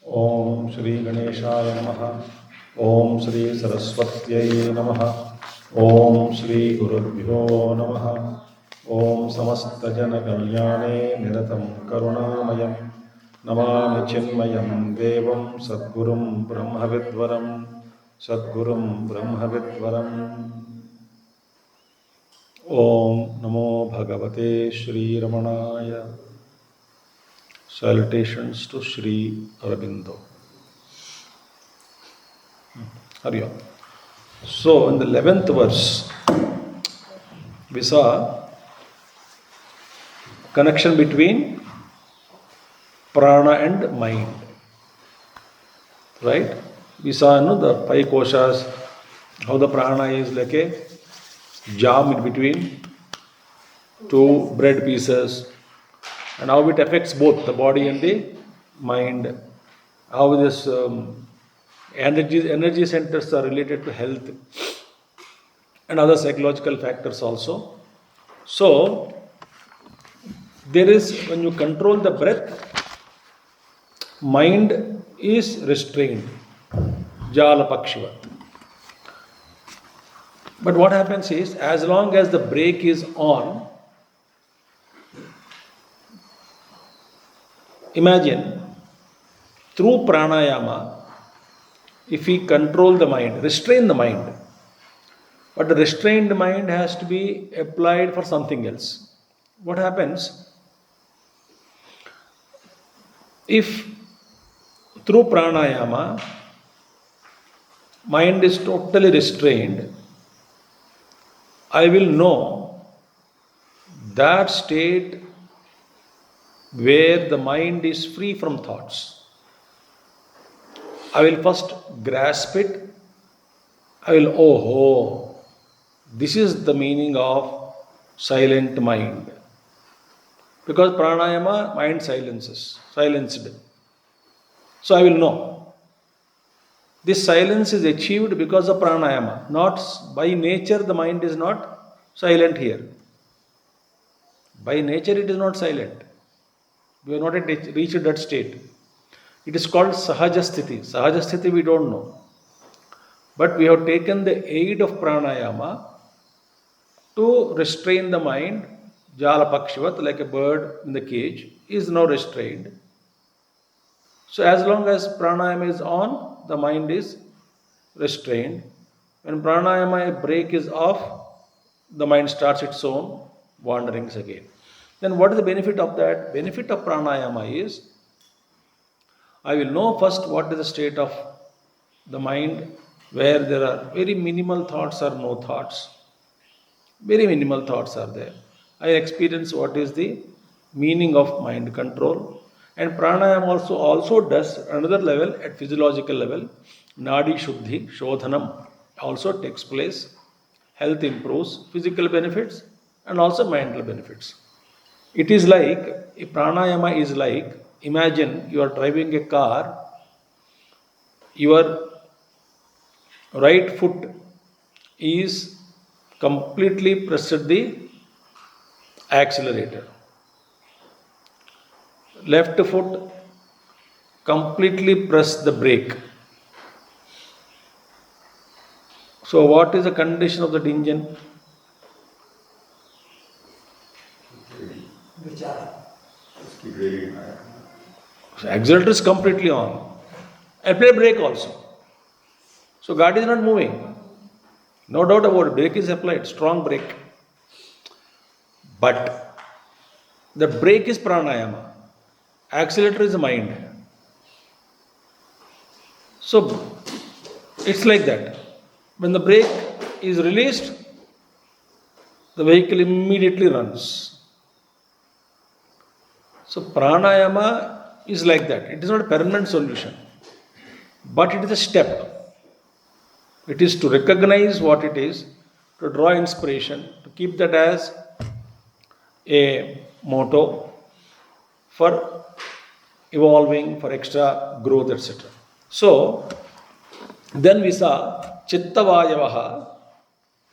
Om Shri Ganeshaya Namaha. Om Shri Saraswatyai Namaha. Om Shri Gurubhyo Namaha. Om Samastajana Kalyane Niratam Karunamayam. Namami Chinmayam Devam Sadgurum Brahmavidvaram. Sadgurum Brahmavidvaram. Om Namo Bhagavate Shri Ramanaya. Salutations to Sri Aurobindo. Hari Om. So, in the 11th verse, we saw connection between prana and mind. Right? We saw the 5 koshas, how the prana is like a jam in between 2 bread pieces, and how it affects both the body and the mind. How this energy centers are related to health and other psychological factors also. So, there is, when you control the breath, mind is restrained. Jala pakshivat. But what happens is, as long as the brake is on, imagine, through pranayama, if we control the mind, restrain the mind, but the restrained mind has to be applied for something else. What happens? If through pranayama, mind is totally restrained, I will know that state where the mind is free from thoughts. I will first grasp it. I will, this is the meaning of silent mind. Because pranayama, mind silenced. So I will know. This silence is achieved because of pranayama. Not by nature, the mind is not silent here. By nature, it is not silent. We have not yet reached that state. It is called sahajasthiti. Sahajasthiti we don't know. But we have taken the aid of pranayama to restrain the mind. Jala pakshivat, like a bird in the cage, is now restrained. So as long as pranayama is on, the mind is restrained. When pranayama break is off, the mind starts its own wanderings again. Then what is the benefit of that? Benefit of pranayama is, I will know first what is the state of the mind where there are very minimal thoughts or no thoughts. Very minimal thoughts are there. I experience what is the meaning of mind control. And pranayama also does another level, at physiological level. Nadi Shuddhi, Shodhanam also takes place. Health improves, physical benefits and also mental benefits. It is like, pranayama is like, imagine you are driving a car, your right foot is completely pressed at the accelerator. Left foot completely press the brake. So what is the condition of that engine? So accelerator is completely on. Apply brake also. So Gadi is not moving. No doubt about it. Brake is applied, strong brake. But the brake is pranayama. Accelerator is the mind. So it's like that. When the brake is released, the vehicle immediately runs. So pranayama is like that. It is not a permanent solution. But it is a step. It is to recognize what it is, to draw inspiration, to keep that as a motto for evolving, for extra growth, etc. So, then we saw Chitta Vayavaha,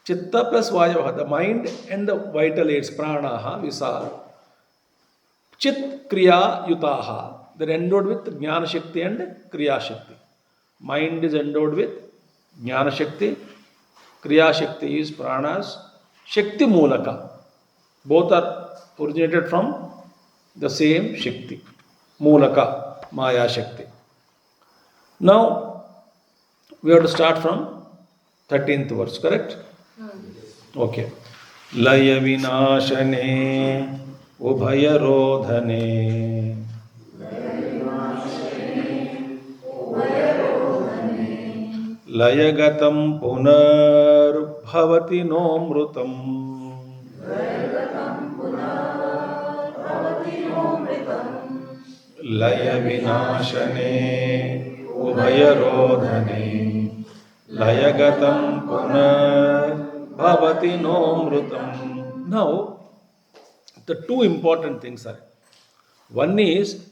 Chitta plus Vayavaha, the mind and the vital aids, Pranaha, we saw Chit Kriya Yutaha, they're endowed with Jnana Shakti and Kriya Shakti. Mind is endowed with Jnana Shakti, Kriya Shakti is Pranas, Shakti Mulaka. Both are originated from the same Shakti, Mulaka, Maya Shakti. Now, we have to start from 13th verse, correct? Okay. Laya Vinashane Ubhaya Rodhane Layagatam Punar Bhavati Nomrutam Laya Vinashane Ubhaya Rodhane Layagatam Punar Bhavati Nomrutam. Now, the two important things are, one is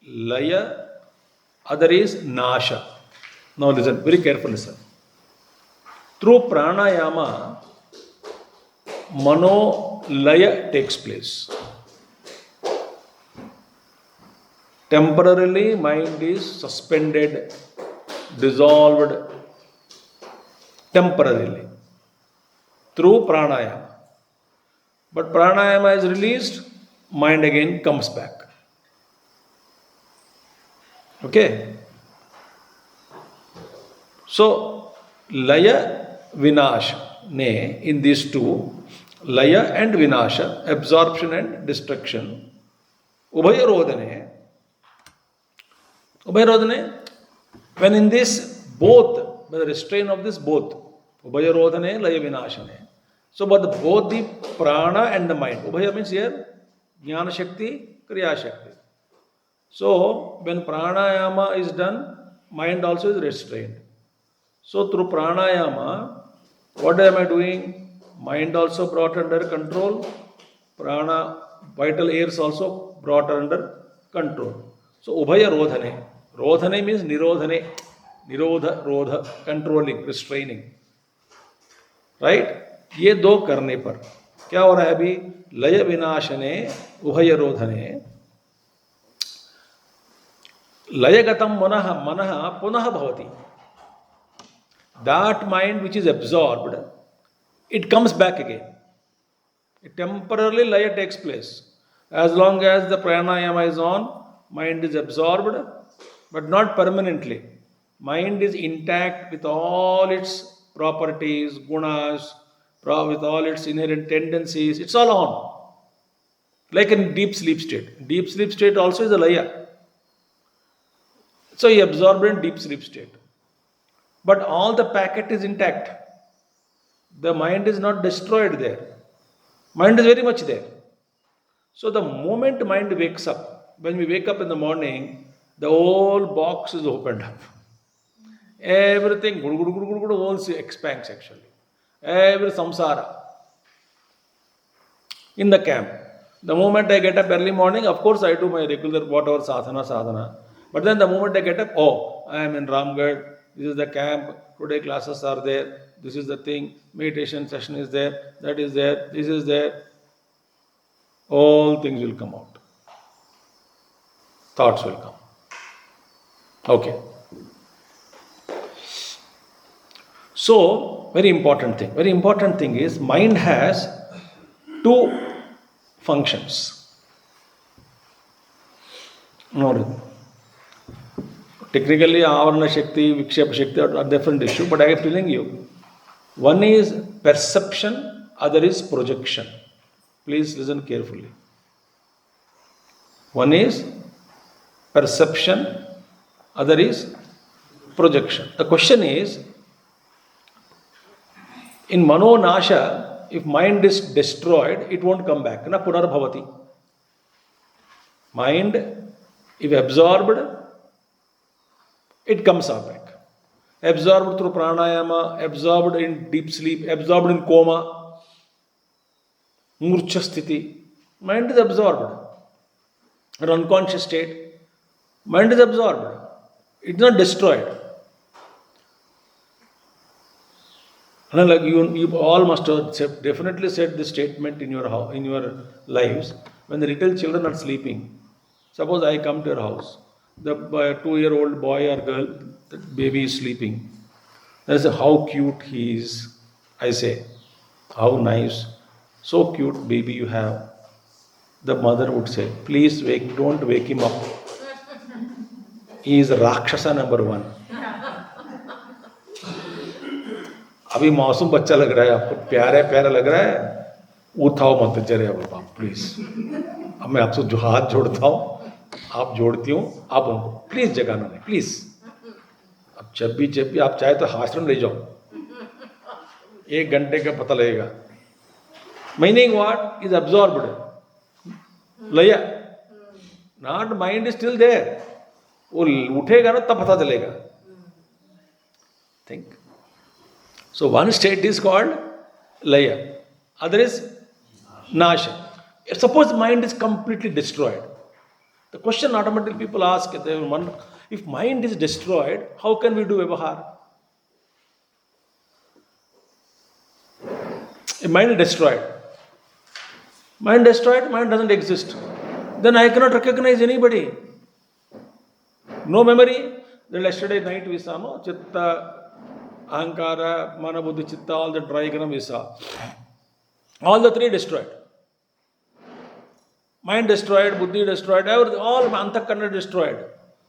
Laya, other is Nasha. Now listen, very carefully listen. Through pranayama, mano laya takes place. Temporarily, mind is suspended, dissolved, temporarily, through pranayama. But pranayama is released, mind again comes back. Okay? So, Laya Vinasha, in these two, Laya and Vinasha, absorption and destruction, Ubhaya Rodhane, when in this both, by the restraint of this both, Ubhaya Rodhane, Laya Vinashane. So, but both the prana and the mind, Ubhaya means here, Jnana Shakti, Kriya Shakti. So, when pranayama is done, mind also is restrained. So, through pranayama, what am I doing? Mind also brought under control, prana, vital airs also brought under control. So, Ubhaya Rodhane. Rodhane means Nirodhane. Nirodha, Rodha, controlling, restraining. Right? ये दो करने पर क्या हो रहा है अभी? लय विनाशने उभय रोधने लयगतम मनः पुनः भवति. That mind which is absorbed, it comes back again. It temporarily laya takes place. As long as the pranayama is on, mind is absorbed, but not permanently. Mind is intact with all its properties, gunas, with all its inherent tendencies. It's all on. Like in deep sleep state. Deep sleep state also is a laya. So he absorbed in deep sleep state. But all the packet is intact. The mind is not destroyed there. Mind is very much there. So the moment mind wakes up, when we wake up in the morning, the whole box is opened up. Everything, whole expands actually. Every samsara. In the camp. The moment I get up early morning, of course I do my regular whatever sadhana. But then the moment I get up, I am in Ramgarh, this is the camp, today classes are there, this is the thing, meditation session is there, that is there, this is there. All things will come out. Thoughts will come. Okay. So, very important thing is mind has two functions. No. Technically, Avarana Shakti, Vikshepa Shakti are a different issue, but I am telling you, one is perception, other is projection. Please listen carefully. One is perception, other is projection. The question is, in Mano Nasha, if mind is destroyed, it won't come back. Na Punarbhavati. Mind, if absorbed, it comes out back. absorbed through pranayama, absorbed in deep sleep, absorbed in coma, murcha sthiti. Mind is absorbed. An unconscious state. Mind is absorbed. It's not destroyed. And like you all must have definitely said this statement in your house, in your lives when the little children are sleeping. Suppose I come to your house, the 2-year-old boy or girl, the baby is sleeping. I say, how cute he is. I say, how nice, so cute baby you have. The mother would say, please don't wake him up. He is Rakshasa number 1. अभी मासूम बच्चा लग रहा है आपको, प्यारा लग रहा है, उठाओ मत जरे बाबा प्लीज. अब मैं आपसे जो हाथ जोड़ता हूँ, आप जोड़ती हूँ, आप उनको प्लीज जगाना नहीं, प्लीज. अब जब भी आप चाहे तो आश्रम ले जाओ, 1 घंटे का पता लगेगा. मीनिंग व्हाट इज अब्सॉर्ब्ड लया, not mind is still there. वो उठेगा ना तब पता चलेगा. Think. So one state is called laya, other is nasha. If suppose mind is completely destroyed, the question automatically people ask, if mind is destroyed, how can we do vyavahar? If mind is destroyed, mind doesn't exist. Then I cannot recognize anybody. No memory. Then yesterday night we saw, no, chitta, ahankara, mana, buddhi, chitta, all the trigram we saw. All the 3 destroyed. Mind destroyed, buddhi destroyed, everything, all antakarana destroyed.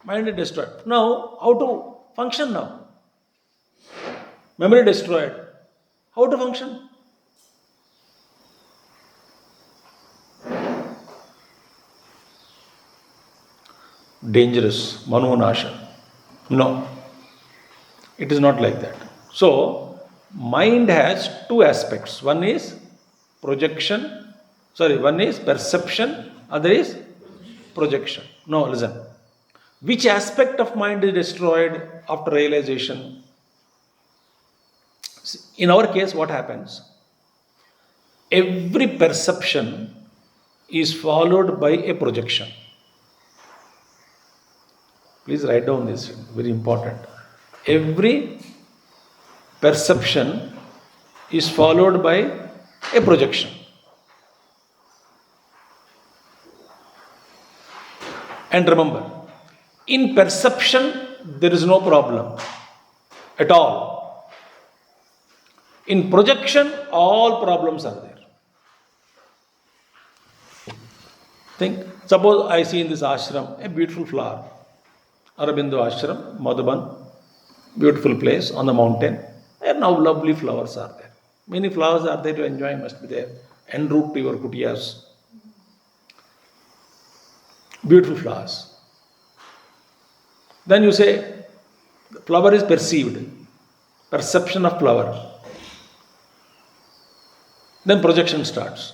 Mind is destroyed. Now, how to function now? Memory destroyed. How to function? Dangerous, manonasha. No, it is not like that. So, mind has 2 aspects. One is one is perception, other is projection. No, listen. Which aspect of mind is destroyed after realization? In our case, what happens? Every perception is followed by a projection. Please write down this, very important. Every perception is followed by a projection. And remember, in perception, there is no problem at all. In projection, all problems are there. Think, suppose I see in this ashram a beautiful flower. Aurobindo ashram, Madhuban, beautiful place on the mountain. And now lovely flowers are there. Many flowers are there to enjoy, must be there. En route to your kutiyas. Beautiful flowers. Then you say, the flower is perceived. Perception of flower. Then projection starts.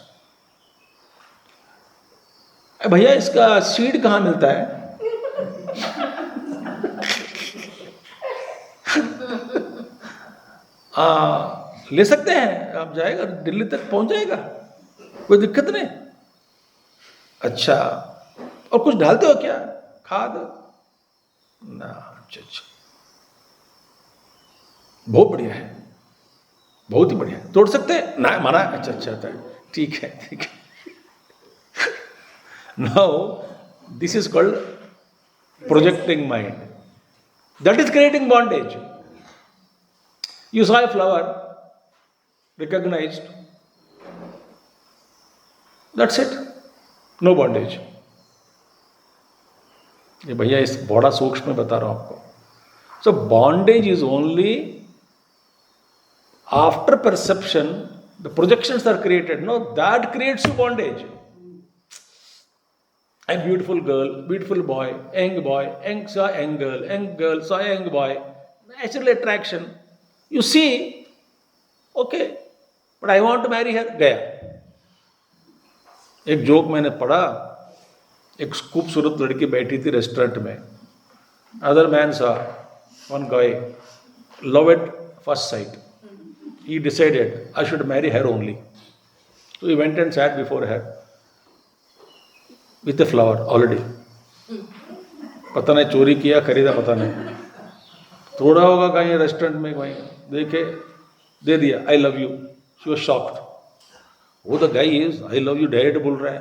भैया इसका seed कहाँ मिलता है? ले सकते हैं, आप जाएगा दिल्ली तक पहुंच जाएगा, कोई दिक्कत नहीं. अच्छा, और कुछ डालते हो क्या? खाद ना? अच्छा, बहुत बढ़िया है, बहुत ही बढ़िया है, तोड़ सकते हैं ना? माना? अच्छा, ठीक है. Now this is called projecting mind. That is creating bondage. You saw a flower, recognized, that's it, no bondage. ये भैया इस बड़ा सूक्ष्म में बता रहा हूं आपको. So bondage is only after perception, the projections are created. No, that creates you bondage. A beautiful girl, beautiful boy, young saw young girl saw young boy, natural attraction. You see, okay, but I want to marry her. गया. एक joke मैंने पढ़ा, एक खूबसूरत लड़की बैठी थी restaurant में. अदर मैन सा one guy, love at first sight. He decided I should marry her only. So he went and sat before her with the flower already. पता नहीं चोरी किया खरीदा पता नहीं, थोड़ा होगा कहीं रेस्टोरेंट में कहीं देखे दे दिया, I love you. She was shocked. वो the guy is I love you direct बोल रहा है.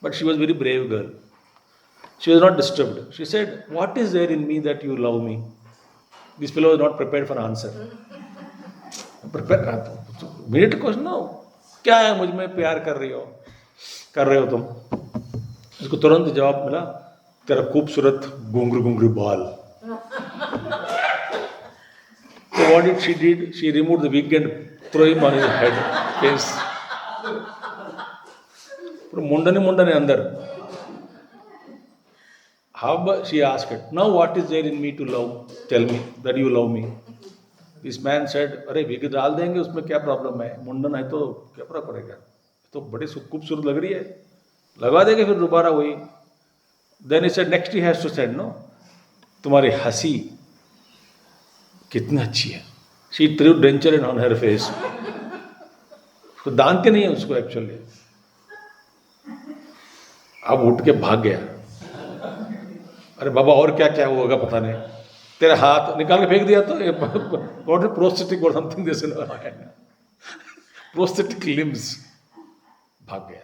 But she was very brave girl. She was not disturbed. She said what is there in me that you love me. This fellow was not prepared for answer. Minute question no, क्या है मुझ में प्यार कर रहे हो तुम. इसको तुरंत जवाब मिला, तेरा खूबसूरत घुंघरू घुंघरू बाल. So what did? She removed the wig and threw him on his head. Face. मुंडने अंदर. How she asked it. Now what is there in me to love? Tell me that you love me. This man said, अरे wig डाल देंगे उसमें क्या problem है, मुंडन है तो क्या फर्क पड़ेगा, तो बड़ी खूबसूरत लग रही है, लगा देंगे फिर दोबारा वही. Then he said, next he has to say, no, तुम्हारी हंसी कितनी अच्छी है. She threw drencher on her face. उसको दांत नहीं है उसको एक्चुअली. अब उठ के भाग गया. अरे बाबा और क्या क्या होगा पता नहीं, तेरे हाथ निकाल के फेंक दिया तो प्रोस्थेटिक और समथिंग दिस प्रोस्थेटिक लिम्स. भाग गया.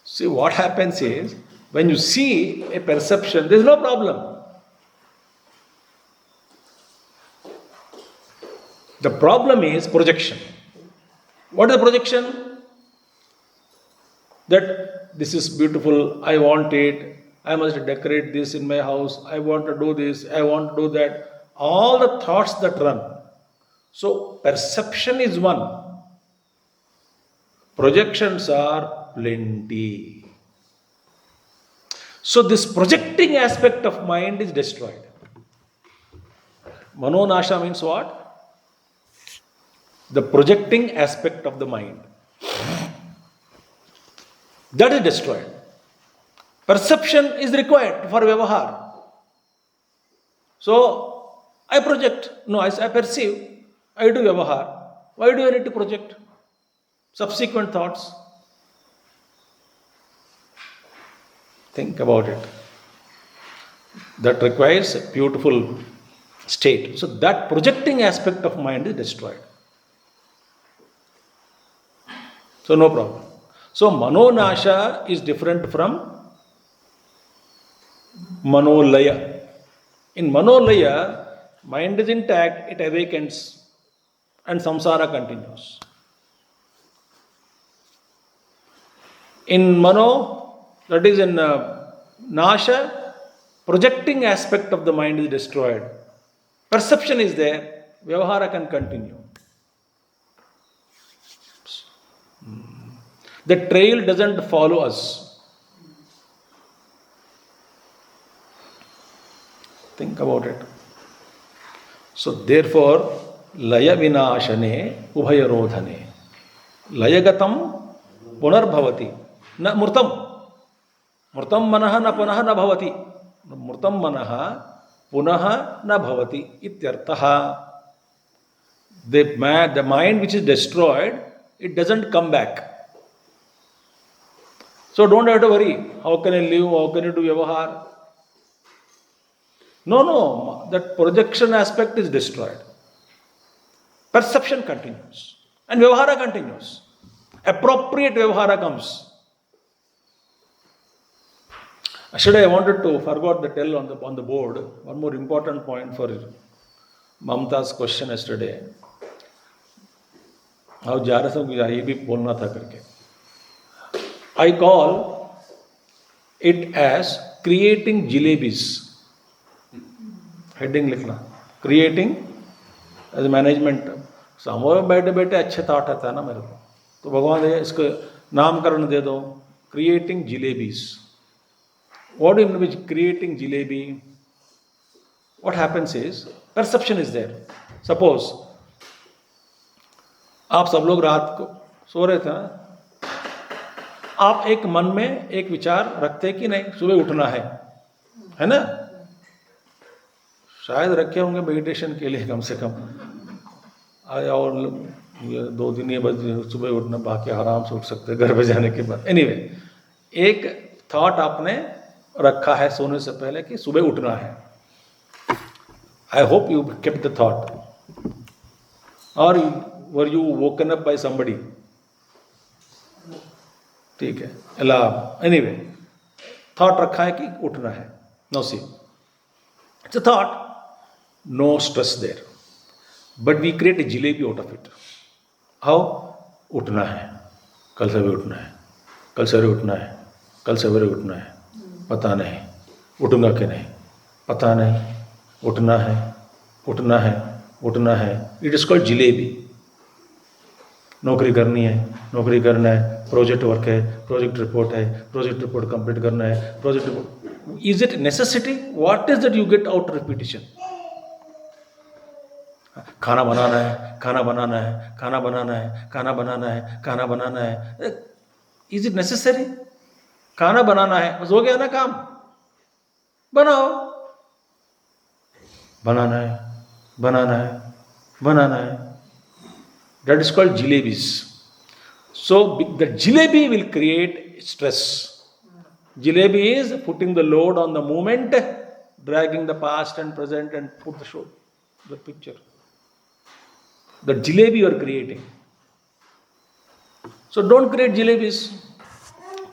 See what happens is when you see a perception, there is no problem. The problem is projection. What is the projection? That this is beautiful, I want it, I must decorate this in my house, I want to do this, I want to do that. All the thoughts that run. So perception is one. Projections are plenty. So this projecting aspect of mind is destroyed. Manonasha means what? The projecting aspect of the mind. That is destroyed. Perception is required for vyavahar. So, I project. No, I perceive. I do vyavahar. Why do I need to project? Subsequent thoughts. Think about it. That requires a beautiful state. So, that projecting aspect of mind is destroyed. So, no problem. So, manonasha is different from manolaya. In manolaya, mind is intact, it awakens and samsara continues. In mano, that is in nasha, projecting aspect of the mind is destroyed. Perception is there, vyavahara can continue. The trail doesn't follow us. Think about it. So therefore, laya vinashane ubhayarodhane. Layagatam punarbhavati. Na murtam. Murtam manaha na punaha na bhavati. Murtam manaha punaha na bhavati. Ityartaha. The mind which is destroyed, it doesn't come back. So don't have to worry. How can I live? How can I do vyavahar? No. That projection aspect is destroyed. Perception continues. And vyavahara continues. Appropriate vyavahara comes. Actually, I forgot to tell on the board one more important point for Mamta's question yesterday. How जा रहा था ये भी बोलना था करके. I call it as creating jalebis. Heading लिखना. Creating as management. समोर बैठे अच्छे थॉट आता है ना मेरे को, तो भगवान ने इसको नामकरण दे दो. Creating jalebis. What do you mean by creating jalebi? What happens is perception is there. Suppose आप सब लोग रात को सो रहे थे ना, आप एक मन में एक विचार रखते कि नहीं सुबह उठना है ना. शायद रखे होंगे मेडिटेशन के लिए कम से कम। और ये 2 दिन बस सुबह उठना, बाकी आराम से उठ सकते हैं घर पे जाने के बाद। एनीवे, एक थॉट आपने रखा है सोने से पहले कि सुबह उठना है। I hope you kept the thought, और were you woken up by somebody? ठीक है, अलार्म। एनीवे, थॉट रखा है कि उठना है। No see, it's a thought, no stress there, but we create a jalebi out of it. How? उठना है, कल सवेरे उठना है, कल सवेरे उठना है, कल सवेरे उठना है, पता नहीं उठूंगा कि नहीं, पता नहीं, उठना है, उठना है, उठना है। It is called jalebi. नौकरी करनी है, नौकरी करना है, प्रोजेक्ट वर्क है, प्रोजेक्ट रिपोर्ट है, प्रोजेक्ट रिपोर्ट कंप्लीट करना है, project report. Is it necessity? What is that you get out repetition? खाना बनाना है, खाना बनाना है, खाना बनाना है, खाना बनाना है, खाना बनाना है। Is it necessary? खाना बनाना है, बस हो गया ना काम, बनाओ। बनाना है, बनाना है, बनाना है। That is called jalebis. So the jalebi will create stress. Jalebi is putting the load on the moment, dragging the past and present and put the picture. The jalebi you are creating. So don't create jalebis.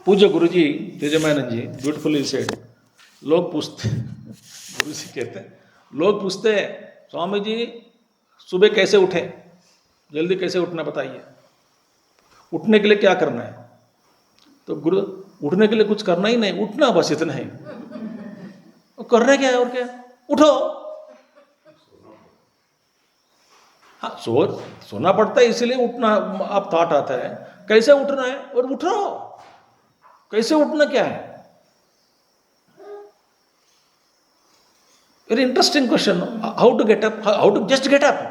पूज्य गुरुजी तेजमानंद जी beautifully said, लोग पूछते, गुरु जी कहते हैं, लोग पूछते हैं स्वामी जी सुबह कैसे उठे, जल्दी कैसे उठना बताइए, उठने के लिए क्या करना है? तो गुरु, उठने के लिए कुछ करना ही नहीं, उठना बस, इतना ही। और करना क्या है और क्या? उठो। हाँ, सोना पड़ता है इसलिए उठना आप थॉट आता है, कैसे उठना है और उठो। कैसे उठना क्या है? Very interesting question. How to get up, how to just get up.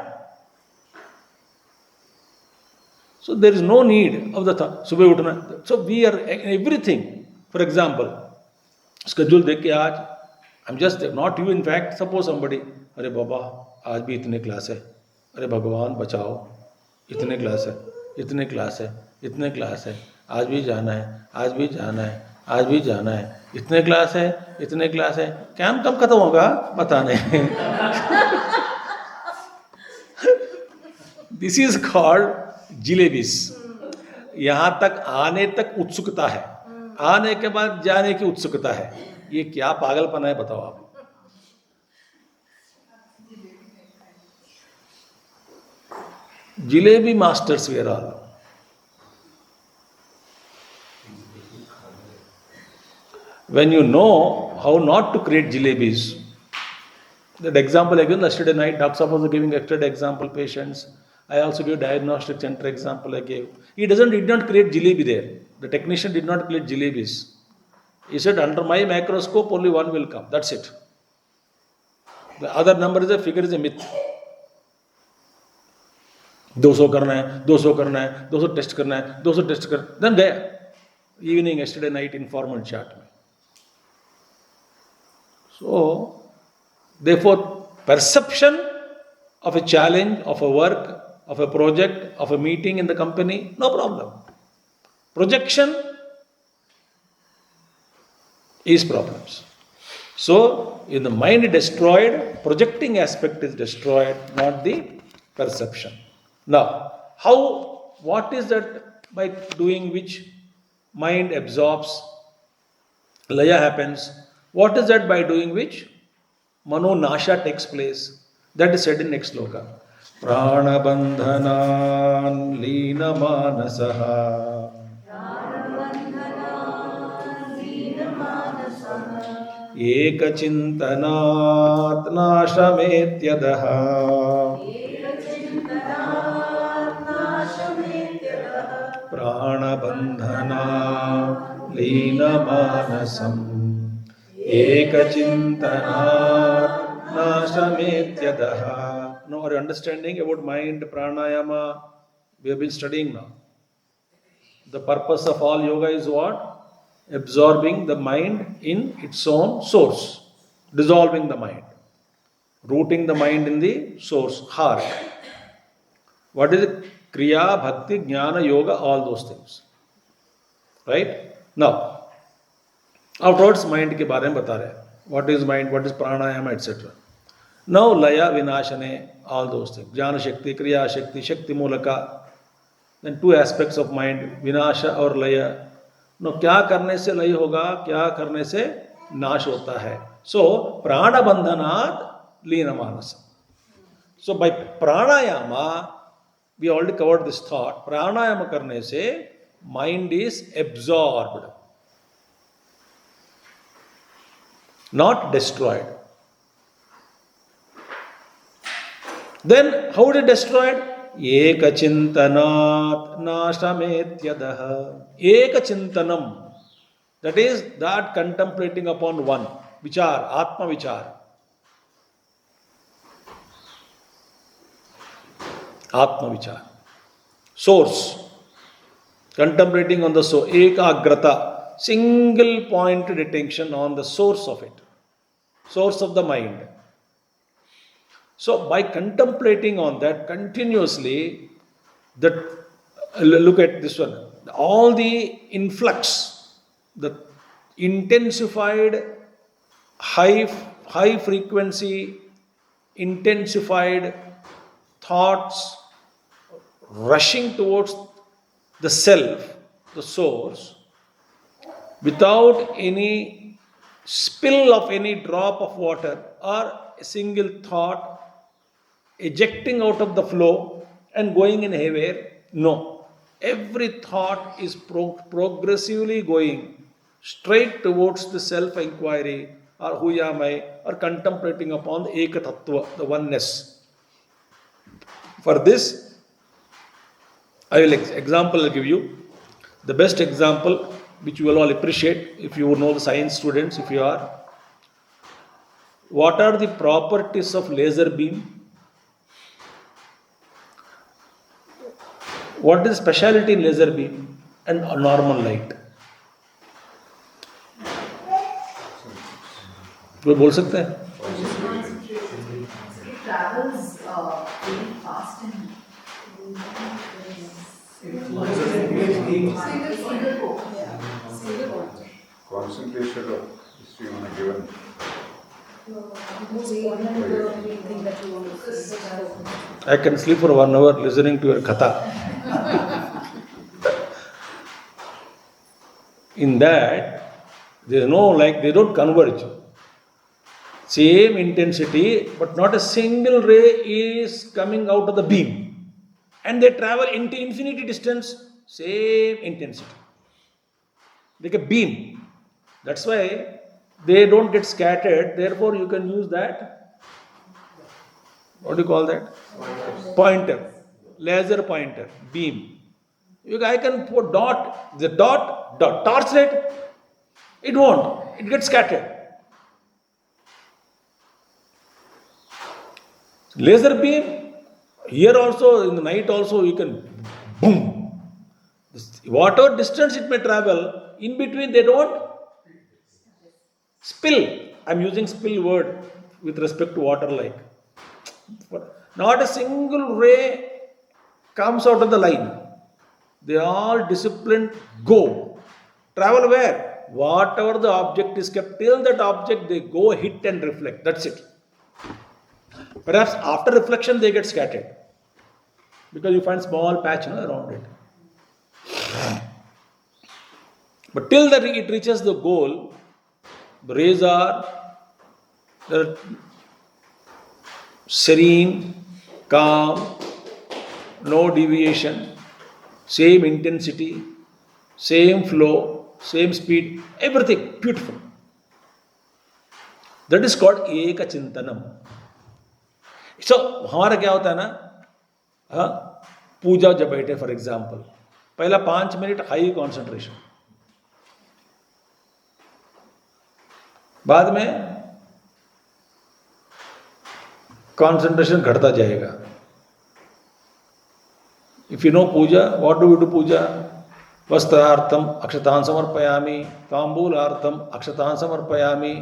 So there is no need of the thought, सुबह उठना। So we are everything. For example, schedule देख के आज, I'm just not you in fact, suppose somebody, अरे बाबा आज भी इतने class है, अरे भगवान बचाओ, इतने क्लास है, इतने क्लास है, इतने क्लास है, आज भी जाना है, आज भी जाना है, आज भी जाना है, इतने क्लास है, इतने क्लास है। कैंप कब खत्म होगा पता नहीं। This is called jalebis. यहां तक आने तक उत्सुकता है, आने के बाद जाने की उत्सुकता है। ये क्या पागलपन है बताओ आप? Jalebi masters we are all. When you know how not to create jalebis, that example again yesterday night, Dr. was giving yesterday example patients. I also gave diagnostic center example I gave. He did not create jalebi there. The technician did not create jalebis. He said under my microscope only one will come. That's it. The other number is a figure, is a myth. 200 करना है, 200 करना है, 200 test करना है, 200 test कर, then गया evening yesterday night informal chat में। So, therefore, perception of a challenge, of a work, of a project, of a meeting in the company, no problem. Projection is problems. So, in the mind destroyed, projecting aspect is destroyed, not the perception. Now, what is that by doing which mind absorbs, laya happens? What is that by doing which mano nasha takes place? That is said in next sloka. Prana bandhanan leena manasaha eka chintanat nashametyadaha prana bandhanan leena manasam ekachintanat nasametyadaha. Now our understanding about mind, pranayama, we have been studying now. The purpose of all yoga is what? Absorbing the mind in its own source, dissolving the mind. rooting the mind in the source, heart. What is it? Kriya, Bhakti, Jnana, Yoga, all those things. Right? Now, afterwards, mind के बारे में बता रहे हैं. What is mind, what is pranayama, etc. Now, laya, vinashane, all those things. Jnana Shakti, Kriya Shakti, Shakti Mulaka. Then two aspects of mind, vinasha और laya. Now, क्या करने से लय होगा, क्या करने से नाश होता है. So, prana bandhanat lina manasa. So, by pranayama, we already covered this thought. Pranayama करने से mind is absorbed, not destroyed. Then, how is it destroyed? Ekachintanat nashametyadaha. Ekachintanam. That is, that contemplating upon one. Vichar, Atma Vichar. Atma Vichar. Source. Contemplating on the source. Ekagrata. Single pointed attention on the source of it. Source of the mind. So, by contemplating on that continuously, that look at this one, all the influx, the intensified, high frequency, intensified thoughts rushing towards the self, the source, without any spill of any drop of water or a single thought ejecting out of the flow and going in haywire. No. Every thought is progressively going straight towards the self-inquiry or who am I, or contemplating upon the Ekatattva, the oneness. For this, I will I'll give you. The best example, which you will all appreciate if you know the science students, if you are. What are the properties of laser beam? What is speciality in laser beam and normal light? कोई बोल सकते हैं? It travels very fast and concentration of history on a given. I can sleep for 1 hour listening to your katha. In that, there is no they don't converge. Same intensity, but not a single ray is coming out of the beam. And they travel into infinity distance, same intensity. Like a beam. That's why they don't get scattered. Therefore, you can use that. What do you call that? Pointer. Laser pointer. Beam. I can put dot. The dot, torch light. It won't. It gets scattered. Laser beam, here also, in the night also, you can boom. Whatever distance it may travel, in between they don't spill. I'm using spill word with respect to water like. Not a single ray comes out of the line. They all disciplined go. Travel where? Whatever the object is kept, till that object they go, hit and reflect. That's it. Perhaps after reflection they get scattered. Because you find small patch around it. But till that it reaches the goal, the rays are serene, calm, no deviation, same intensity, same flow, same speed, everything beautiful. That is called Eka Chintanam. So, हमारा क्या होता है ना, पूजा जब बैठे for example, पहला 5 minute high concentration, बाद में कॉन्सेंट्रेशन घटता जाएगा. If you know puja, what do we do puja? वस्त्रार्थम अक्षतान समर्पयामि, तांबूलार्थम अक्षतान समर्पयामि,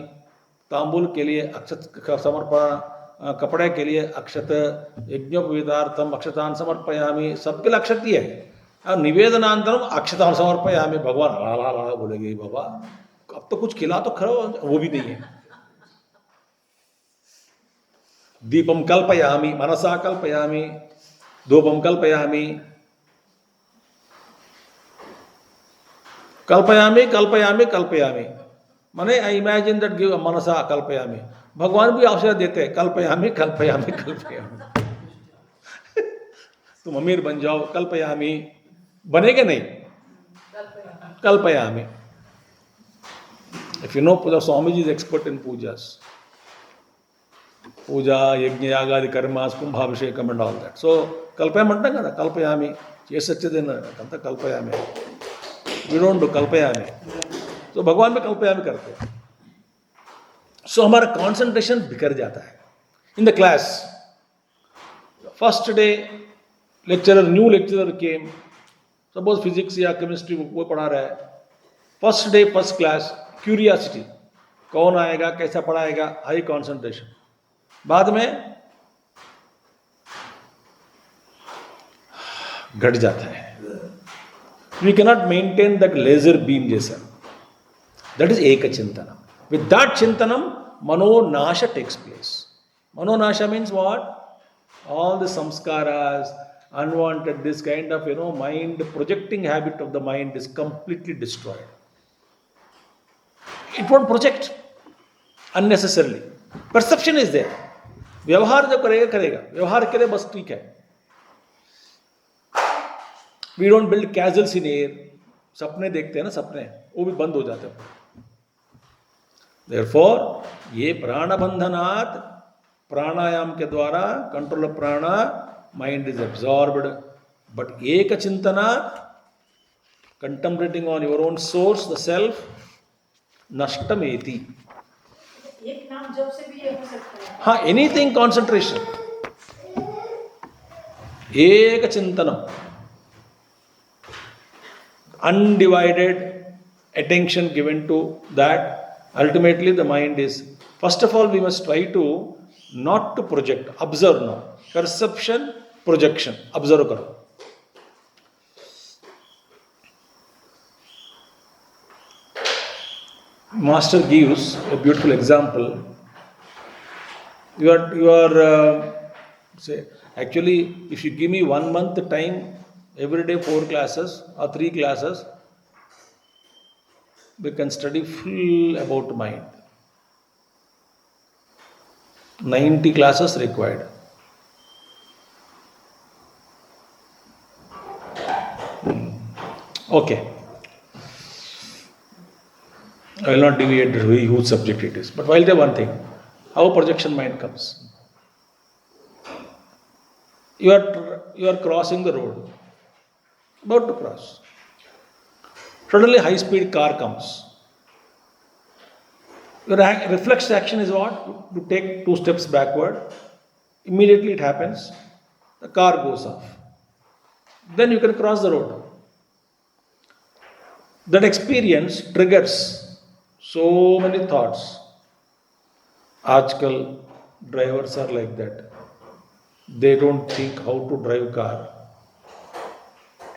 तांबूल के लिए अक्षत का समर्पण, कपड़े के लिए अक्षत, यज्ञोपवीतार्थम अक्षतान समर्पयामी, सबके लिए अक्षत ही है। और निवेदनांतरम अक्षतान समर्पयामी, भगवान ला ला ला बोलेंगे बाबा अब तो कुछ खिला तो खरो, वो भी नहीं है। दीपम कल्पयामी, मनसा कल्पयामी, धूपम कल्पयामी, कल्पयामी कल्पयामी कल्पयामी, माने आई इमेजिन दैट गिव मनसा कल्पयामी। भगवान भी आशीर्वाद देते हैं कल्पयामी कल्पयामी कल्पयामी। तुम अमीर बन जाओ, कल्पयामी, बनेगे नहीं, कल्पयामी। If you know, Swamiji is expert in pujas. Puja, yajna, yagadi, karmas, kumbhabhishekam and all that. So, kalpayam anta kada, kalpayami. Chesachadena, kanta kalpayami. We don't do kalpayami. So, Bhagwan mein kalpayami karte hain. So, हमारा concentration बिखर जाता है. In the class, first day, new lecturer came. Suppose physics या chemistry वो पढ़ा रहा है. First day, first class, curiosity, कौन आएगा, कैसा पढ़ाएगा, हाई कंसंट्रेशन. बाद में घट जाता है. We cannot maintain that laser beam जैसा. दैट इज एक चिंतनम. विद दैट चिंतनम मनोनाश टेक्स प्लेस. मनोनाश means what? All the samskaras, unwanted, this kind of mind projecting habit of the mind is completely destroyed. It won't project unnecessarily. Perception is there. व्यवहार जो करेगा करेगा, व्यवहार के लिए बस ठीक है. We don't build castles in air. सपने देखते हैं ना, सपने वो भी बंद हो जाते हैं. Therefore, ये प्राणबंधनात्, प्राणायाम के द्वारा कंट्रोल ऑफ प्राणा, mind is absorbed. But एक चिंतनात्, contemplating on your own source, the self, नष्टमेति. एक नाम जब से भी ये हो सकता है. हाँ, एनीथिंग कॉन्सेंट्रेशन, एक चिंतनम, undivided attention given to that. Ultimately the mind is, first of all we must try to not to project. Observe now. Perception, projection, observe karo. Master gives a beautiful example. You are say, actually, if you give me 1 month time, every day 4 classes or 3 classes, we can study full about mind. 90 classes required. Okay. I will not deviate whose subject it is. But I'll tell one thing. How projection mind comes. You are crossing the road. About to cross. Suddenly high speed car comes. Your reflex action is what? To take 2 steps backward. Immediately it happens. The car goes off. Then you can cross the road. That experience triggers so many thoughts. Aajkal drivers are like that. They don't think how to drive car.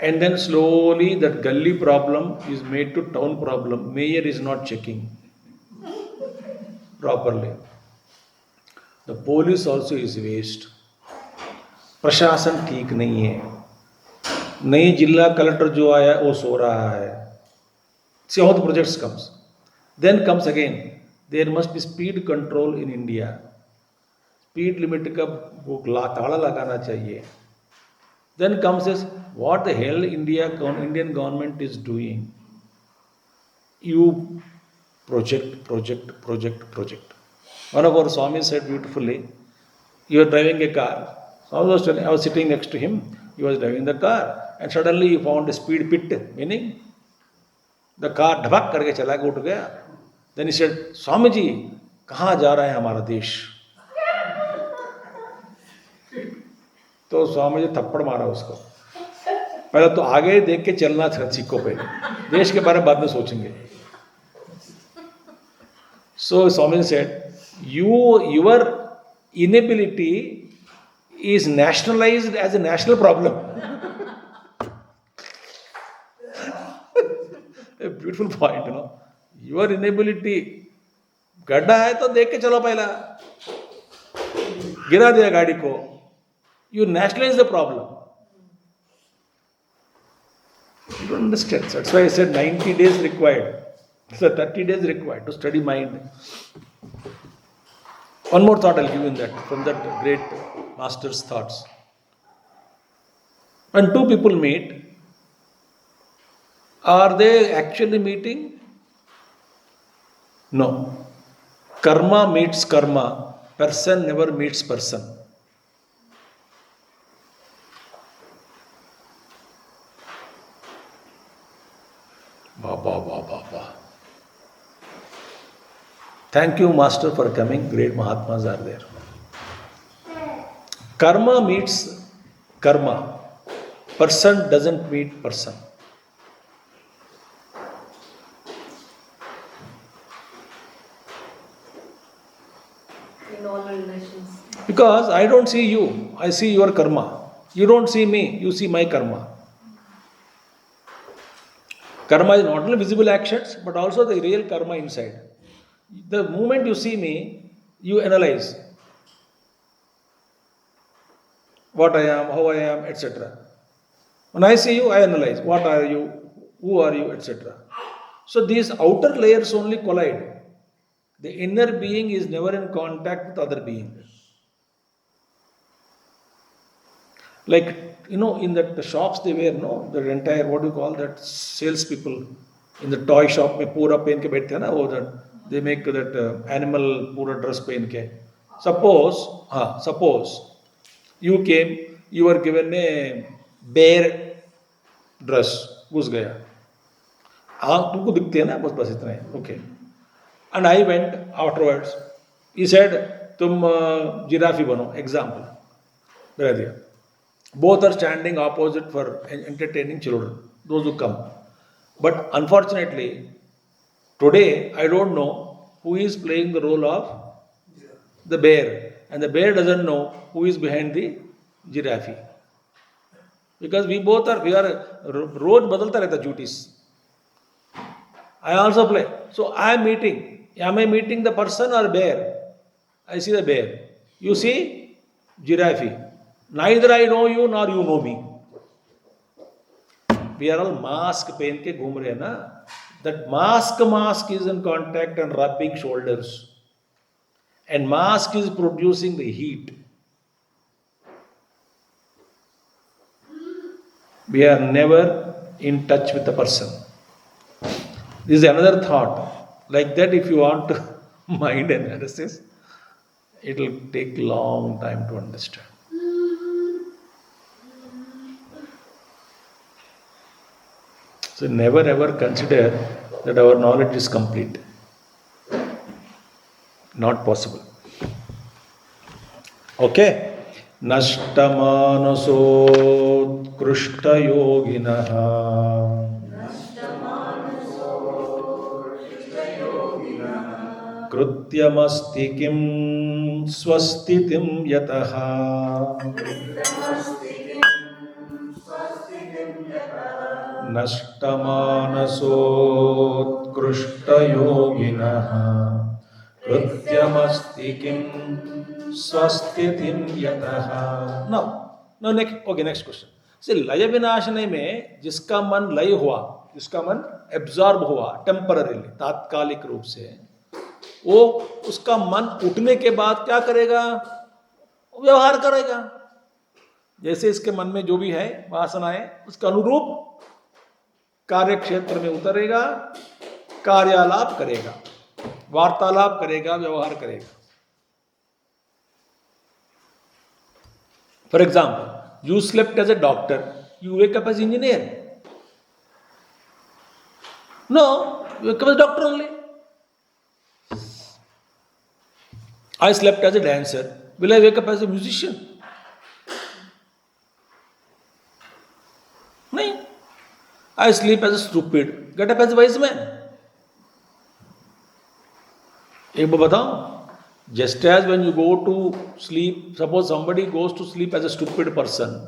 And then slowly that gully problem is made to town problem. Mayor is not checking properly. The police also is waste. प्रशासन ठीक नहीं है. नई जिला collector जो आया वो सो रहा है. See how the projects comes. Then comes again, there must be speed control in India. Speed limit का वो ताला लगाना चाहिए. Then comes this, what the hell Indian government is doing. You project. One of our Swamis said beautifully, you are driving a car. I was sitting next to him, he was driving the car, and suddenly he found a speed pit, meaning the car ढबक करके चला गया, उठ गया. Then he said, Swami ji कहाँ जा रहा है हमारा देश? तो स्वामी जी थप्पड़ मारा उसको. पहले तो आगे देख के चलना था सीखो, पे देश के बारे में बाद में सोचेंगे. So Swami said, your inability is nationalized as a national problem. A beautiful point, Your inability, गड्ढा है तो देख के चलो पहला, गिरा दिया गाड़ी को, you nationalize the problem. You don't understand. That's why I said 90 days required. So 30 days required to study mind. One more thought I'll give you in that, from that great master's thoughts. When two people meet, are they actually meeting? No. Karma meets karma. Person never meets person. Ba. Thank you, Master, for coming. Great Mahatmas are there. Karma meets karma. Person doesn't meet person. In all relations. Because I don't see you, I see your karma. You don't see me, you see my karma. Karma is not only visible actions, but also the real karma inside. The moment you see me, you analyze what I am, how I am, etc. When I see you, I analyze what are you, who are you, etc. So these outer layers only collide. The inner being is never in contact with other being. Like, in that the shops they wear, the entire, what do you call that, salespeople in the toy shop, में पूरा पहन के बैठते हैं ना, वो that they make that animal पूरा dress पहन के. Suppose you came, you were given a bear dress, घुस गया. तुमको दिखते हैं ना, बस इतना है, okay. And I went afterwards. He said, तुम जिराफी बनो, example. बता दिया. Both are standing opposite for entertaining children, those who come. But unfortunately, today I don't know who is playing the role of the bear. And the bear doesn't know who is behind the giraffe. Because we are, road badalta rehta duties. I also play. So I am meeting. Am I meeting the person or bear? I see the bear. You see giraffe. Neither I know you nor you know me. We are all mask पहन के घूम रहे हैं ना. That mask is in contact and rubbing shoulders. And mask is producing the heat. We are never in touch with the person. This is another thought. Like that, if you want to mind analysis, it will take long time to understand. So never ever consider that our knowledge is complete. Not possible. Okay? Nashtamanaso Krishta Yoginaha Krutyamasti Kim Swastitim Yataha Nashtamanasotkrushtayoginah Krutyamasti kim swasthitim yataha. Now next question. See, लय विनाशने में जिसका मन लय हुआ, जिसका मन absorb हुआ temporarily, तात्कालिक रूप से, वो उसका मन उठने के बाद क्या करेगा? व्यवहार करेगा. जैसे इसके मन में जो भी है वासनाएं, उसका अनुरूप कार्य क्षेत्र में उतरेगा, कार्यालाप करेगा, वार्तालाप करेगा, व्यवहार करेगा. For example, you slept as a doctor, you wake up as engineer. No, you wake up as doctor only. I slept as a dancer, will I wake up as a musician? No. I sleep as a stupid, get up as a wise man. एक बात बताओ, Just as when you go to sleep, suppose somebody goes to sleep as a stupid person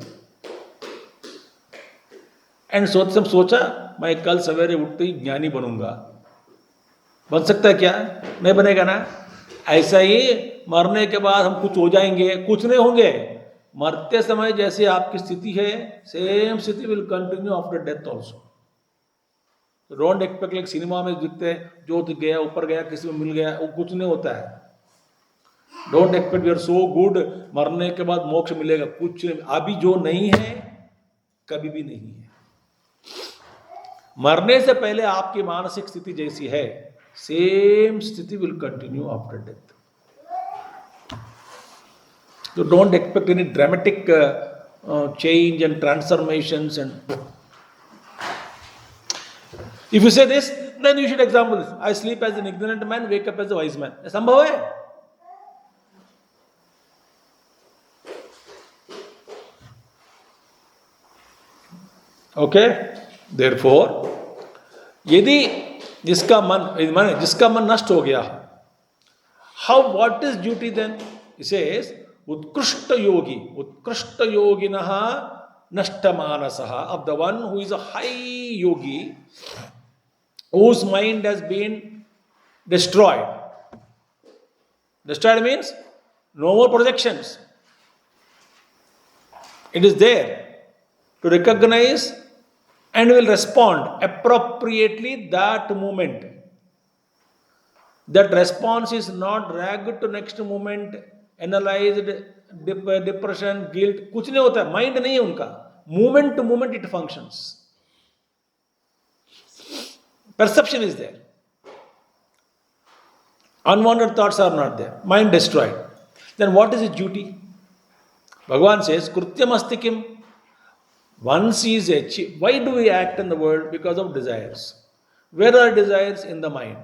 and सोचा मैं कल सवेरे उठते ही ज्ञानी बनूंगा, बन सकता है क्या? नहीं बनेगा ना. ऐसा ही मरने के बाद हम कुछ हो जाएंगे, कुछ नहीं होंगे. मरते समय जैसे आपकी स्थिति है, सेम स्थिति will continue after death also. Don't expect like cinema में दिखते हैं, जो गया ऊपर गया, किसी में मिल गया, वो कुछ नहीं होता है. Don't expect we are so good, मरने के बाद मोक्ष मिलेगा, कुछ नहीं. अभी जो नहीं है कभी भी नहीं है. मरने से पहले आपकी मानसिक स्थिति जैसी है, सेम स्थिति will continue after death. So don't expect any dramatic change and transformations. And if you say this, then you should example this. I sleep as an ignorant man, wake up as a wise man. ये संभव है? Okay? Therefore, यदि जिसका मन नष्ट हो गया, how, what is duty then? He says, उत्कृष्ट योगिनः नष्टमानसः, of the one who is a high yogi, whose mind has been destroyed. Destroyed means no more projections. It is there to recognize and will respond appropriately that moment. That response is not dragged to next moment, analyzed, depression, guilt, कुछ नहीं होता है. Mind नहीं है उनका. Moment to moment it functions. Perception is there. Unwanted thoughts are not there. Mind destroyed. Then what is his duty? Bhagavan says, Krutyam asti kim? Once he is achieved. Why do we act in the world? Because of desires. Where are desires? In the mind.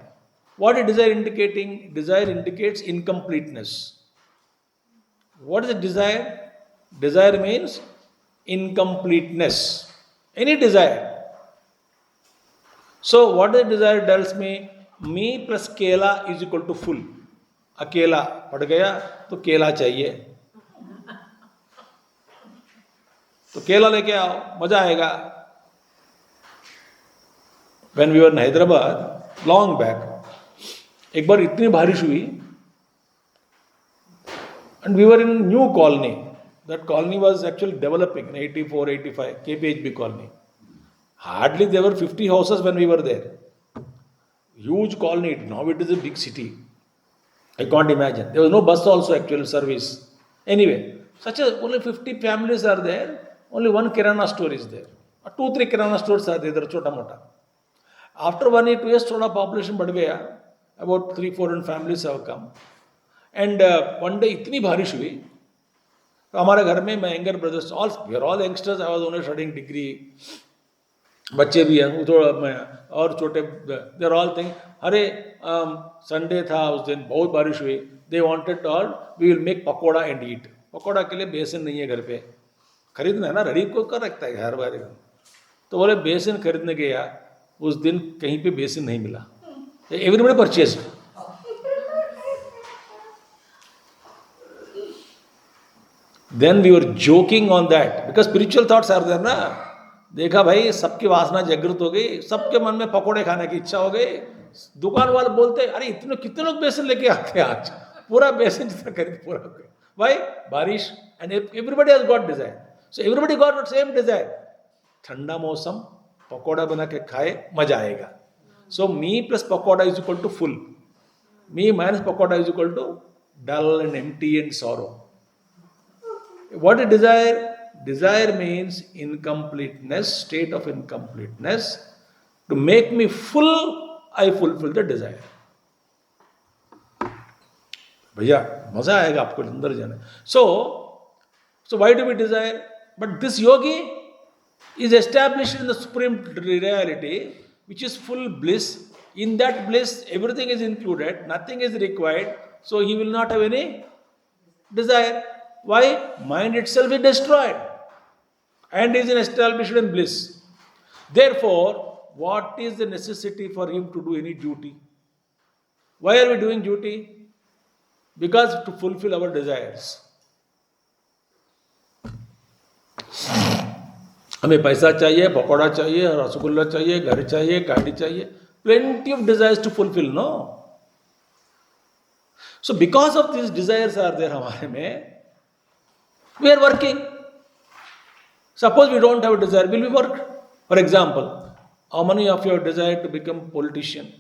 What is desire indicating? Desire indicates incompleteness. What is a desire? Desire means incompleteness. Any desire. So what the desire tells me? Me plus kela is equal to full. अकेला पड़ गया तो केला चाहिए, तो केला लेके आओ, मजा आएगा. When we were in Hyderabad, long back, एक बार इतनी बारिश हुई, and we were in new colony. That colony was actually developing in 84, 85, KPHB colony. Hardly there were 50 houses when we were there. Huge colony. Now it is a big city. I can't imagine. There was no bus also actual service. Anyway, only 50 families are there. Only one kirana store is there. 2-3 kirana stores are there. Chota mota. After 1 or 2 years, thoda population बढ़ गया. About 300-400 families have come. And one day इतनी बारिश हुई, तो हमारे घर में my younger brothers, we are all youngsters. I was only studying degree. बच्चे भी हैं, थोड़ा मैं और छोटे, they are all thinking, अरे संडे था उस दिन, बहुत बारिश हुई. They wanted all, we will make pakora and eat. Pakora के लिए बेसन नहीं है घर पे, खरीदना है ना, रेडी को कर रखता है हर बार. तो बोले बेसन खरीदने गया, उस दिन कहीं पे बेसन नहीं मिला. Everybody purchased. Then we were joking on that because spiritual thoughts are there ना. देखा भाई सबकी वासना जागृत हो गई, सबके मन में पकोड़े खाने की इच्छा हो गई. दुकान वाले बोलते अरे इतने कितने लोग बेसन लेके आते हैं आज, पूरा बेसन जितना खरीद पूरा हो गया. भाई बारिश, and everybody has got desire. So everybody got the same desire. ठंडा मौसम, पकोड़ा बना के खाए, मजा आएगा. So me plus pakoda is equal to full. Me minus pakoda is equal to dull and empty and sorrow. What is desire? Desire means incompleteness, state of incompleteness. To make me full, I fulfill the desire. भैया मजा आएगा आपको अंदर जाने. So why do we desire? But this yogi is established in the supreme reality, which is full bliss. In that bliss, everything is included, nothing is required, so he will not have any desire. Why? Mind itself is destroyed and is established in bliss. Therefore, what is the necessity for him to do any duty? Why are we doing duty? Because to fulfill our desires. हमें पैसा चाहिए, पकौड़ा चाहिए, रसगुल्ला चाहिए, घर चाहिए, गाड़ी चाहिए. Plenty of desires to fulfill, no? So because of these desires are there हमारे में, we are working. Suppose we don't have a desire, will we work? For example, how many of you have desire to become politician?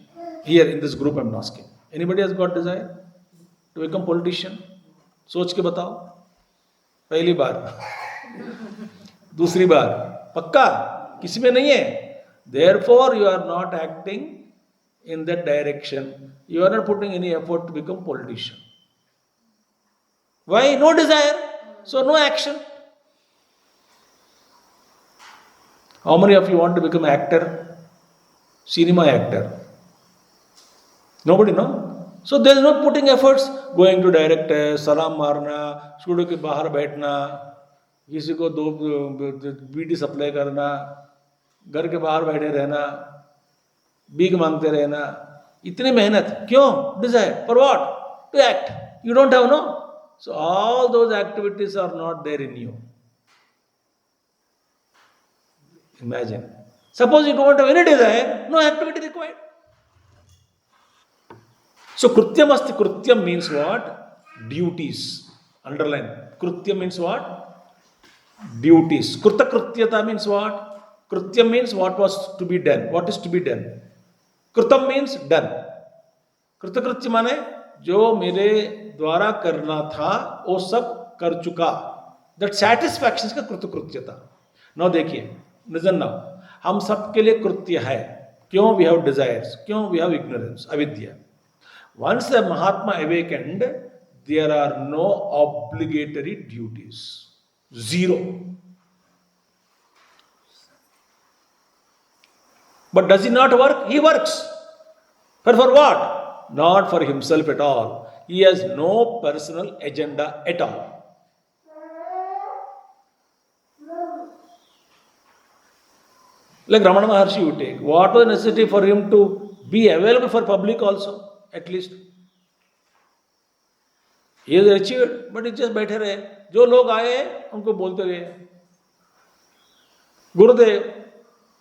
Here in this group I am asking. Anybody has got desire to become politician? सोच के बताओ. पहली बार, दूसरी बार, पक्का किसी में नहीं है. Therefore you are not acting in that direction. You are not putting any effort to become politician. Why? No desire, so no action. How many of you want to become actor? Cinema actor? Nobody, no? So there is no putting efforts, going to director, सलाम मारना, studio के बाहर बैठना, किसी को दो BD supply करना, घर के बाहर बैठे रहना, भीख मांगते रहना, इतनी मेहनत क्यों? Desire for what? To act. You don't have, no? So all those activities are not there in you. Imagine. Suppose you don't have any desire, no activity required. So Krutyam asti. Krutyam means what? Duties. Underline. Krutyam means what? Duties. Krita Krutyata means what? Krutyam means what was to be done. What is to be done? Krutam means done. Krita Krutya माने जो मेरे द्वारा करना था वो सब कर चुका. That satisfaction का कृत कृत्यता. Now देखिए, listen now. हम सबके लिए कृत्य है. क्यों? We have desires. क्यों? We have ignorance, avidya. Once the Mahatma awakened, there are no obligatory duties. Zero. But does he not work? He works. But for what? Not for himself at all. He has no personal agenda at all. Like Ramana Maharshi you take. What was necessity for him to be available for public also? At least. He has achieved, but he just बैठे रहे. जो लोग आए उनको बोलते गए. Gurudev,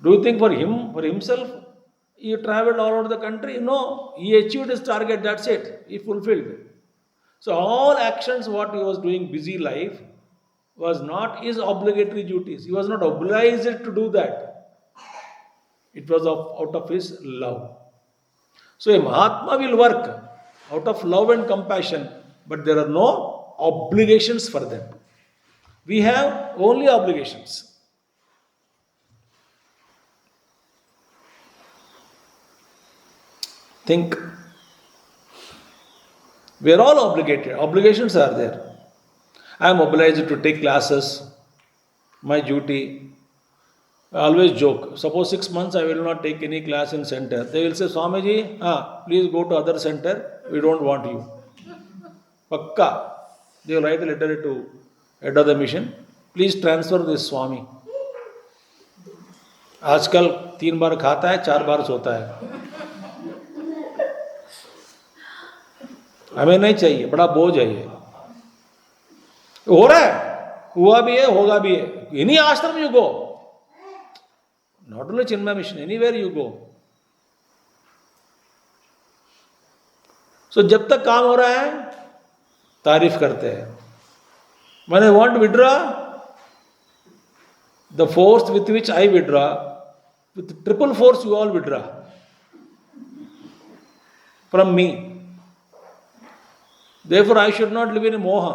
do you think for him, for himself, he traveled all over the country? No. He achieved his target, that's it. He fulfilled it. So all actions what he was doing, busy life, was not his obligatory duties. He was not obliged to do that. It was out of his love. So a Mahatma will work out of love and compassion, but there are no obligations for them. We have only obligations. Think. We are all obligated. Obligations are there. I am obliged to take classes. My duty. I always joke. Suppose 6 months I will not take any class in center. They will say, Swamiji, please go to other center. We don't want you. Pakka. They will write a letter to head of the mission. Please transfer this Swami. आजकल 3 बार खाता है, 4 बार सोता है. हमें नहीं चाहिए, बड़ा बोझ है ये. हो रहा है, हुआ भी है, होगा भी है. Any ashram you go. Not only Chinmaya Mission, anywhere you go. So जब तक काम हो रहा है, तारीफ करते हैं. When I want to withdraw, the force with which I withdraw, with triple force you all withdraw from me. Therefore I should not live in moha.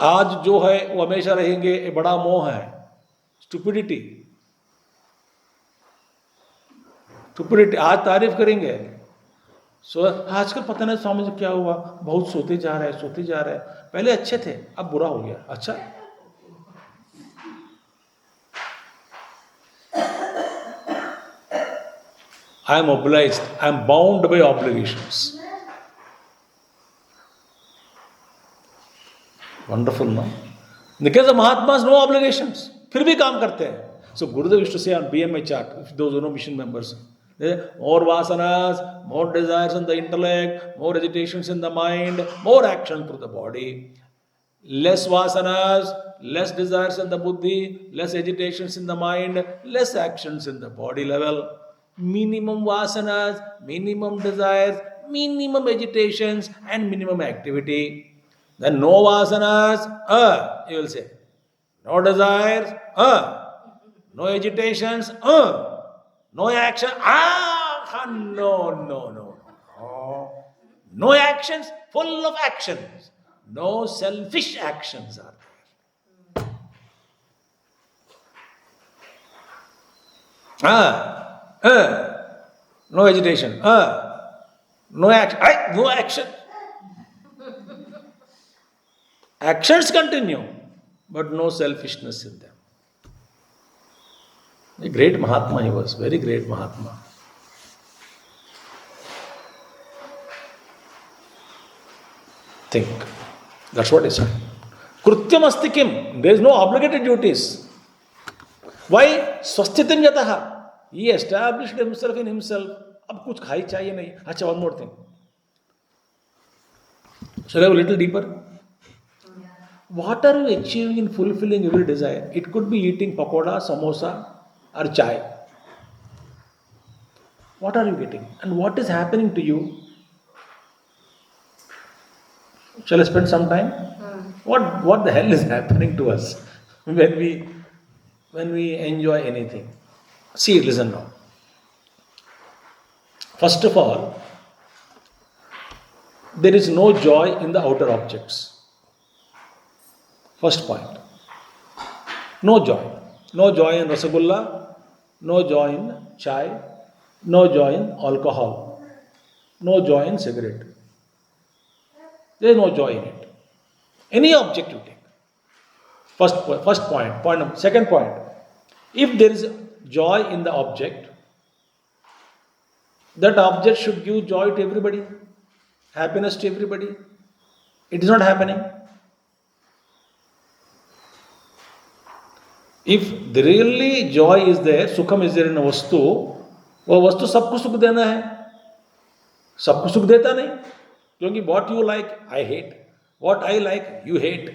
आज जो है वो हमेशा रहेंगे, ये बड़ा मोह है. Stupidity. आज तारीफ करेंगे. सो आजकल पता नहीं स्वामी जी क्या हुआ, बहुत सोते जा रहे हैं. पहले अच्छे थे, अब बुरा हो गया. अच्छा, I am obliged, I am bound by obligations. Wonderful, no? In the case of Mahatmas, no obligations. फिर भी काम करते हैं. So Gurudev used to say on BMI chart, if those who know mission members, More vasanas, more desires in the intellect, more agitations in the mind, more action through the body. Less vasanas, less desires in the buddhi, less agitations in the mind, less actions in the body level. Minimum vasanas, minimum desires, minimum agitations, and minimum activity. Then no vasanas, you will say. No desires, no agitations, no action, no. No actions, full of actions. No selfish actions are there. No agitation, no action, no action. Actions continue, but no selfishness in them. A great Mahatma he was, very great Mahatma. Think. That's what he said. Krutyam asti kim. There is no obligated duties. Why? Swasthitim yataha. He established himself in himself. Ab kuch khai chahiye nahi. Acha, one more thing. Shall I go a little deeper? What are you achieving in fulfilling every desire? It could be eating pakoda, samosa, or chai. What are you getting? And what is happening to you? Shall I spend some time? What the hell is happening to us when we enjoy anything? See, listen now. First of all, there is no joy in the outer objects. First point. No joy. No joy in rasagulla, no joy in chai, no joy in alcohol, no joy in cigarette. There is no joy in it. Any object you take. First point. Second point. If there is joy in the object, that object should give joy to everybody, happiness to everybody. It is not happening. If the really joy is there, sukham is there in a vastu, वो वस्तु सबको सुख देना है, सबको सुख देता नहीं, क्योंकि what you like I hate, what I like you hate,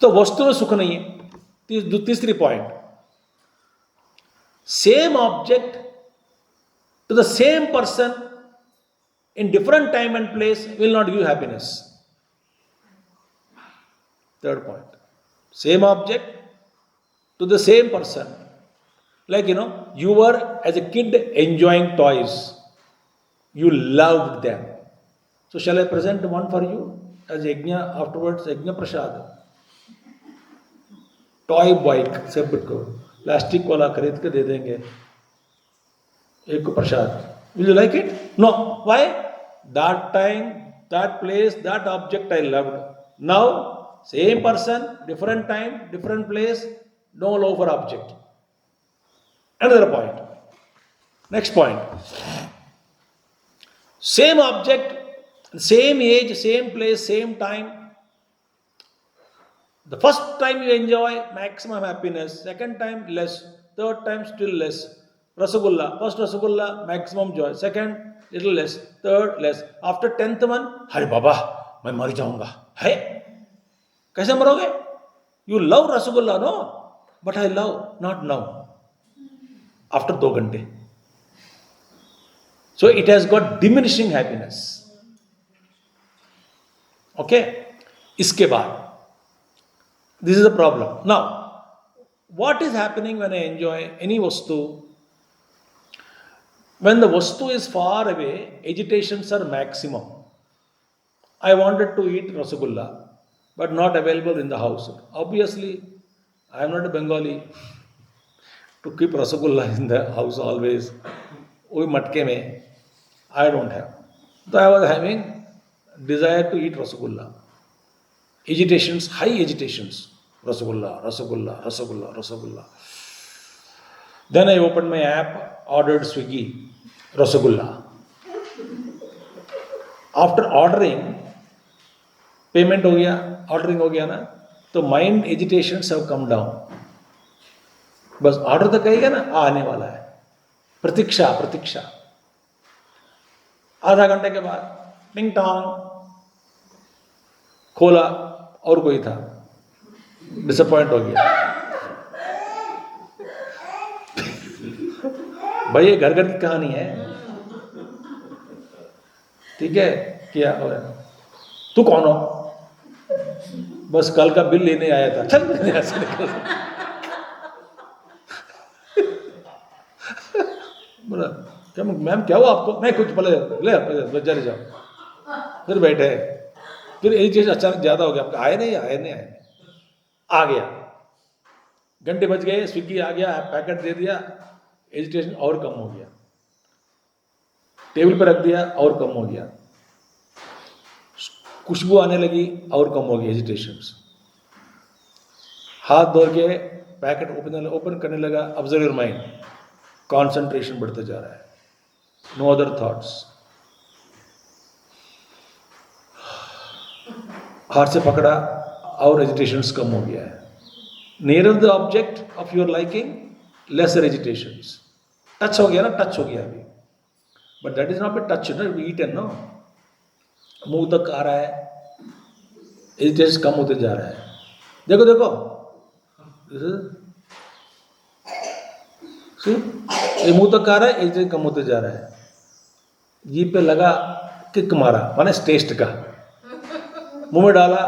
तो वस्तु में सुख नहीं है. तीसरी point, same object to the same person in different time and place will not give happiness. Third point, same object to the same person. Like, you were as a kid enjoying toys. You loved them. So shall I present one for you as yajna afterwards, yajna prasad? Toy bike, सब को plastic वाला खरीद के दे देंगे, एक को प्रसाद. Will you like it? No. Why? That time, that place, that object I loved. Now, same person, different time, different place, no love for object. Another point. Next point. Same object, same age, same place, same time. The first time you enjoy maximum happiness, second time less, third time still less. Rasagulla, first Rasagulla, maximum joy, second little less, third less. After 10th one, Hari Baba, मैं मर जाऊंगा. है? कैसे मरोगे? You love Rasagulla, no? But I love, not now. After 2 घंटे. So it has got diminishing happiness. Okay? इसके बाद, this is the problem. Now, what is happening when I enjoy any vastu? When the vastu is far away, agitations are maximum. I wanted to eat Rasagulla, but not available in the house. Obviously, I am not a Bengali to keep Rasagulla in the house always. Oi matke mein, I don't have. So I was having desire to eat Rasagulla. Agitations, high agitations. Rasagulla, Rasagulla, Rasagulla, Rasagulla. Then I opened my app, ordered Swiggy, Rasagulla. After ordering, payment हो गया, ordering हो गया ना, तो mind agitations have come down. बस order तो कहेगा ना, आने वाला है. प्रतीक्षा प्रतीक्षा। आधा घंटे के बाद टिंग टॉन्ग, खोला और कोई था, डिसअपॉइंट हो गया। भाई ये घर घर की कहानी है, ठीक है। क्या और तू कौन हो? बस कल का बिल लेने आया था, चल ऐसे निकल। बोला क्या मैम क्या हुआ आपको? नहीं कुछ, पहले ले चले जाओ। फिर बैठे, फिर यही चीज अचानक ज्यादा हो गया, आपका आए नहीं आए नहीं आए नहीं, आ गया, घंटे बज गए, स्विगी आ गया, पैकेट दे दिया, एजिटेशन और कम हो गया, टेबल पर रख दिया और कम हो गया, खुशबू आने लगी और कम हो गई एजिटेशंस, हाथ धो के पैकेट ओपन करने लगा, ऑब्जर्व योर माइंड, कॉन्सेंट्रेशन बढ़ते जा रहा है, नो अदर थॉट्स। हाथ से पकड़ा और एजिटेशंस कम हो गया है। Near the object of your liking, lesser agitations. Touch हो गया ना, टच हो गया अभी, but that is not a touch, ना ईटन, नो। मुंह तक आ रहा है, एजिटेशन कम होते जा रहा है। देखो देखो, ये मुंह तक आ रहा है, एजिटेशन कम होते जा रहा है। जीभ पे लगा, किक मारा, माने टेस्ट का, मुंह में डाला,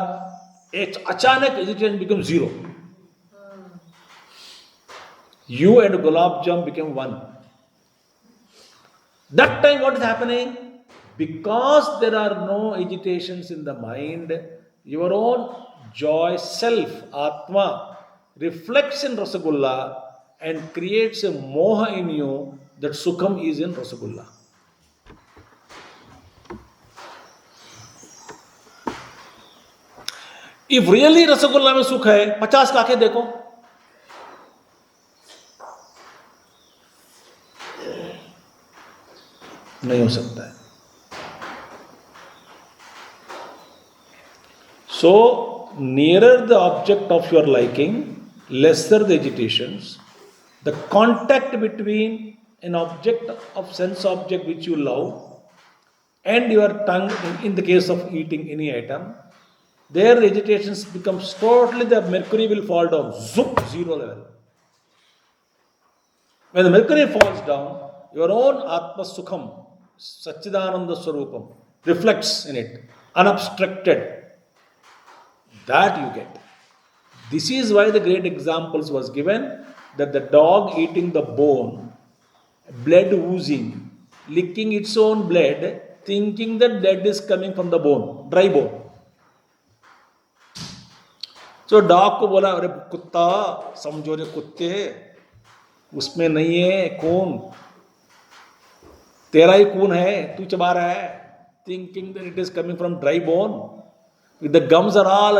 एक अचानक agitation become zero. You and gulab jam became one. That time what is happening? Because there are no agitations in the mind, your own joy, self, Atma, reflects in Rasagulla and creates a moha in you that Sukham is in Rasagulla. If really Rasagulla में सुख है, 50 लाखे देखो, नहीं हो सकता है। So nearer the object of your liking, lesser the agitations, the contact between an object of sense object which you love and your tongue, in the case of eating any item, their agitations becomes totally, the mercury will fall down, zoop, zero level. When the mercury falls down, your own Atma Sukham, Satchidananda Swarupam, reflects in it, unobstructed. That you get. This is why the great examples was given, that the dog eating the bone, blood oozing, licking its own blood, thinking that blood is coming from the bone, dry bone. So dog को बोला, अरे कुत्ता, समझो रे कुत्ते, उसमें नहीं है खून, तेरा ही खून है, तू चबा रहा है, thinking that it is coming from dry bone. With the gums are all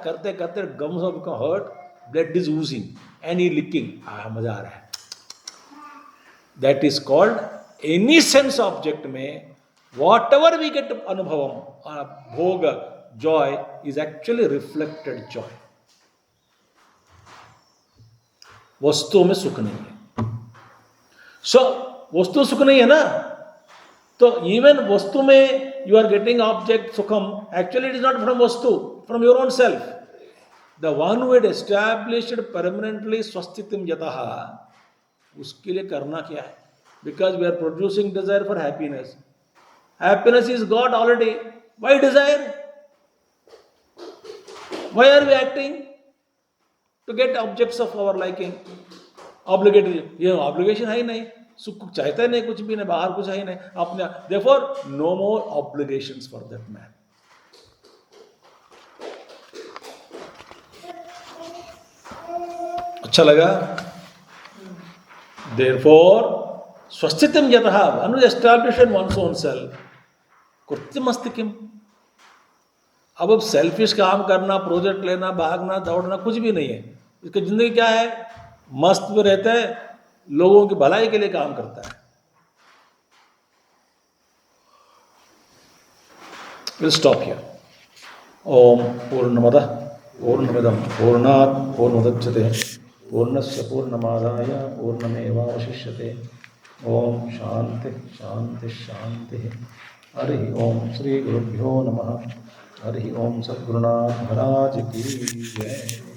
करते करते gums have become hurt, blood is oozing and he licking, मजा आ रहा है. That is called any sense object में whatever we get अनुभवम, भोग, joy is actually reflected joy. वस्तु में सुख नहीं है. So वस्तु सुख नहीं है ना, तो even वस्तु में you are getting object sukham, actually it is not from vastu, from your own self. The one who had established permanently swasthitim yataha, उसके लिए करना क्या है? Because we are producing desire for happiness. Happiness is God already. Why desire? Why are we acting? To get objects of our liking. Obligatory. ये obligation है ही नहीं. सुख चाहता ही नहीं, कुछ भी नहीं, बाहर कुछ है ही नहीं अपने. Therefore, no more obligations for that man. अच्छा लगा? Therefore, swasthitam yataha, one who established in one's own self, कृत्यम अस्ति किम. अब सेल्फिश काम करना, प्रोजेक्ट लेना, भागना, दौड़ना कुछ भी नहीं है. इसकी जिंदगी क्या है? मस्त में रहता है, लोगों की भलाई के लिए काम करता है. We'll stop here. ओम पूर्णमदः पूर्णमिदं पूर्णात् पूर्णमुदच्यते पूर्णस्य पूर्णमादाय पूर्णमेवावशिष्यते. ओम शांति शांति शांति। हरि ओम श्री गुरुभ्यो नमः। हरि ओम सद्गुरुनाथ महाराज की जय।